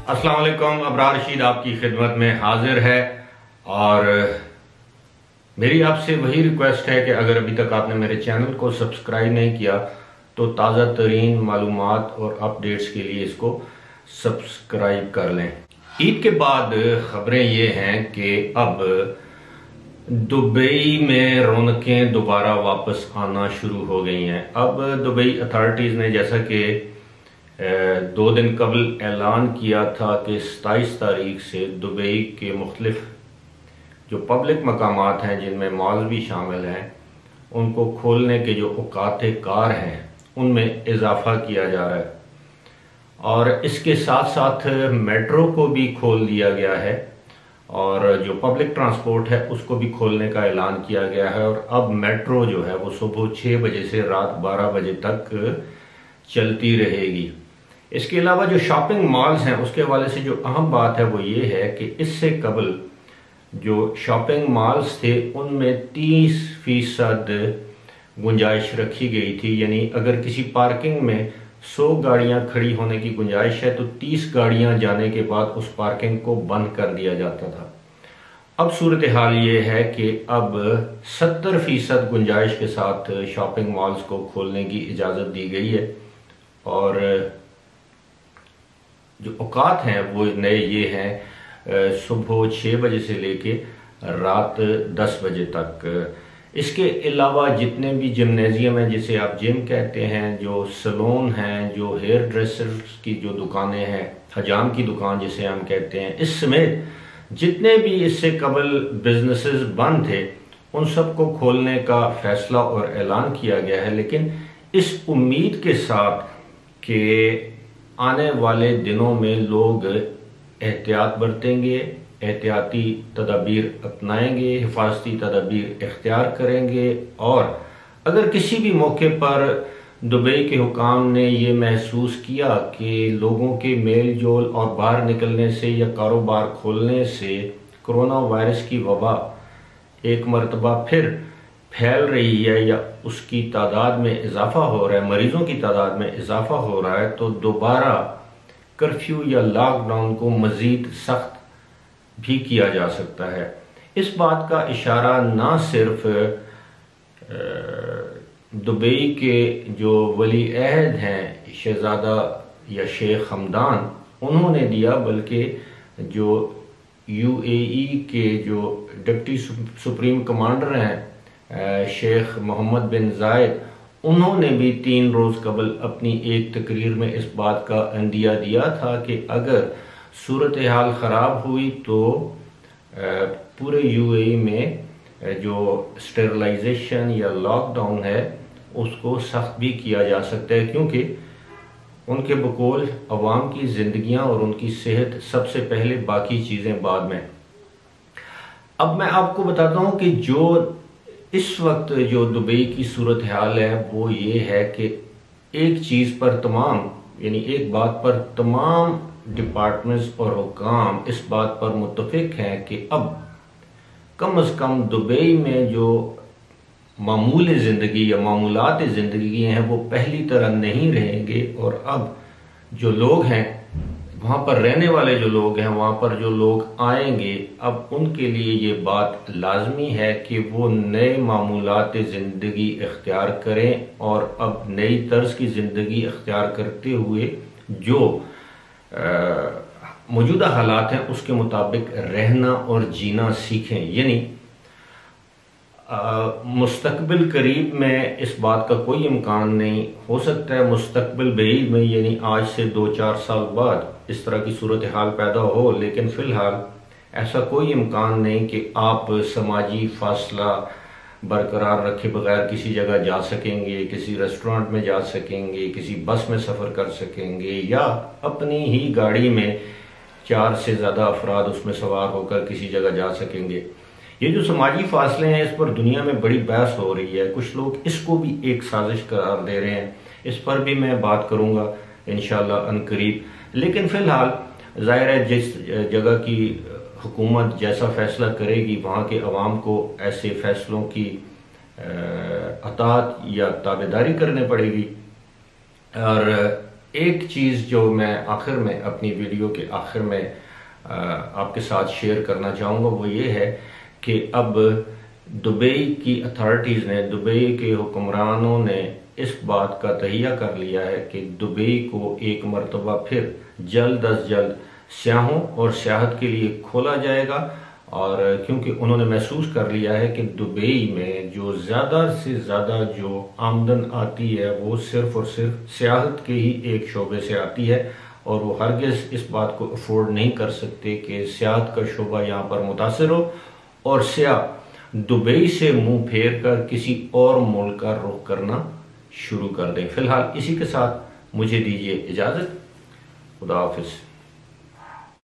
अस्सलाम वालेकुम। अबरार रशीद आपकी खिदमत में हाजिर है और मेरी आपसे वही रिक्वेस्ट है कि अगर अभी तक आपने मेरे चैनल को सब्सक्राइब नहीं किया तो ताज़ा तरीन मालूमात और अपडेट्स के लिए इसको सब्सक्राइब कर लें। ईद के बाद खबरें ये हैं कि अब दुबई में रौनकें दोबारा वापस आना शुरू हो गई हैं। अब दुबई अथॉरिटीज़ ने जैसा कि 2 दिन कबल ऐलान किया था कि 27 तारीख से दुबई के मुख्तलिफ जो पब्लिक मकामात हैं जिनमें मॉल भी शामिल हैं उनको खोलने के जो औकात कार हैं उनमें इजाफा किया जा रहा है और इसके साथ साथ मेट्रो को भी खोल दिया गया है और जो पब्लिक ट्रांसपोर्ट है उसको भी खोलने का ऐलान किया गया है। और अब मेट्रो जो है वो सुबह 6 बजे से रात 12 बजे तक चलती रहेगी। इसके अलावा जो शॉपिंग मॉल्स हैं उसके हवाले से जो अहम बात है वो ये है कि इससे कबल जो शॉपिंग मॉल्स थे उनमें 30% गुंजाइश रखी गई थी, यानी अगर किसी पार्किंग में 100 गाड़ियां खड़ी होने की गुंजाइश है तो 30 गाड़ियां जाने के बाद उस पार्किंग को बंद कर दिया जाता था। अब सूरत हाल ये है कि अब 70% गुंजाइश के साथ शॉपिंग मॉल्स को खोलने की इजाज़त दी गई है और जो औकात हैं वो नए ये हैं सुबह 6 बजे से लेके रात 10 बजे तक। इसके अलावा जितने भी जिम्नेजियम हैं जिसे आप जिम कहते हैं, जो सैलून हैं, जो हेयर ड्रेसर्स की जो दुकानें हैं, हजाम की दुकान जिसे हम कहते हैं, इस समेत जितने भी इससे कबल बिजनेसेस बंद थे उन सबको खोलने का फैसला और ऐलान किया गया है, लेकिन इस उम्मीद के साथ कि आने वाले दिनों में लोग एहतियात बरतेंगे, एहतियाती तदाबीर अपनाएंगे, हिफाजती तदाबीर इख्तियार करेंगे और अगर किसी भी मौके पर दुबई के हुकाम ने ये महसूस किया कि लोगों के मेल जोल और बाहर निकलने से या कारोबार खोलने से कोरोना वायरस की वबा एक मरतबा फिर फैल रही है या उसकी तादाद में इजाफा हो रहा है, मरीजों की तादाद में इजाफा हो रहा है, तो दोबारा कर्फ्यू या लॉकडाउन को मज़ीद सख्त भी किया जा सकता है। इस बात का इशारा ना सिर्फ दुबई के जो वली अहद हैं शहजादा या शेख हमदान उन्होंने दिया, बल्कि जो UAE के जो डिप्टी सुप्रीम कमांडर हैं शेख मोहम्मद बिन जायद उन्होंने भी 3 रोज़ कबल अपनी एक तकरीर में इस बात का अंदिया दिया था कि अगर सूरत हाल ख़राब हुई तो पूरे UAE में जो स्टेरलाइजेशन या लॉकडाउन है उसको सख्त भी किया जा सकता है, क्योंकि उनके बकौल अवाम की ज़िंदगियां और उनकी सेहत सबसे पहले, बाकी चीज़ें बाद में। अब मैं आपको बताता हूं कि जो इस वक्त जो दुबई की सूरत हाल है वो ये है कि एक चीज़ पर तमाम, यानी एक बात पर तमाम डिपार्टमेंट्स और हुकाम इस बात पर मुत्तफिक हैं कि अब कम अज़ कम दुबई में जो मामूल ज़िंदगी या मामूलात ज़िंदगी हैं वो पहली तरह नहीं रहेंगे और अब जो लोग हैं वहाँ पर रहने वाले जो लोग हैं, वहाँ पर जो लोग आएंगे, अब उनके लिए ये बात लाजमी है कि वो नए मामूलात ज़िंदगी इख्तियार करें और अब नई तर्ज की ज़िंदगी इख्तियार करते हुए जो मौजूदा हालात हैं उसके मुताबिक रहना और जीना सीखें। यानी मुस्तकबिल करीब में इस बात का कोई इम्कान नहीं, हो सकता है मुस्तकबिल बईद में यानी आज से 2-4 साल बाद इस तरह की सूरत हाल पैदा हो, लेकिन फ़िलहाल ऐसा कोई इम्कान नहीं कि आप समाजी फासला बरकरार रखे बगैर किसी जगह जा सकेंगे, किसी रेस्टोरेंट में जा सकेंगे, किसी बस में सफ़र कर सकेंगे या अपनी ही गाड़ी में 4 से ज़्यादा अफराद उसमें सवार होकर किसी जगह जा सकेंगे। ये जो समाजी फासले हैं इस पर दुनिया में बड़ी बहस हो रही है, कुछ लोग इसको भी एक साजिश करार दे रहे हैं, इस पर भी मैं बात करूंगा इंशाल्लाह अनकरीब। लेकिन फ़िलहाल ज़ाहिर है जिस जगह की हुकूमत जैसा फ़ैसला करेगी वहाँ के अवाम को ऐसे फ़ैसलों की अताअत या ताबेदारी करनी पड़ेगी और एक चीज़ जो मैं आखिर में अपनी वीडियो के आखिर में आपके साथ शेयर करना चाहूँगा वो ये है कि अब दुबई की अथॉरिटीज़ ने, दुबई के हुक्मरानों ने इस बात का तहिया कर लिया है कि दुबई को एक मरतबा फिर जल्द अज जल्द सयाहों और सियाहत के लिए खोला जाएगा। और क्योंकि उन्होंने महसूस कर लिया है कि दुबई में जो ज़्यादा से ज़्यादा जो आमदन आती है वो सिर्फ़ और सिर्फ सियाहत के ही एक शोबे से आती है, और वो हरगिज़ इस बात को अफोर्ड नहीं कर सकते कि सियाहत का शोबा यहाँ पर मुतासर हो और सियाह दुबई से मुंह फेर कर किसी और मुल्क का रुख करना शुरू कर दें। फ़िलहाल इसी के साथ मुझे दीजिए इजाज़त। खुदा हाफिज़।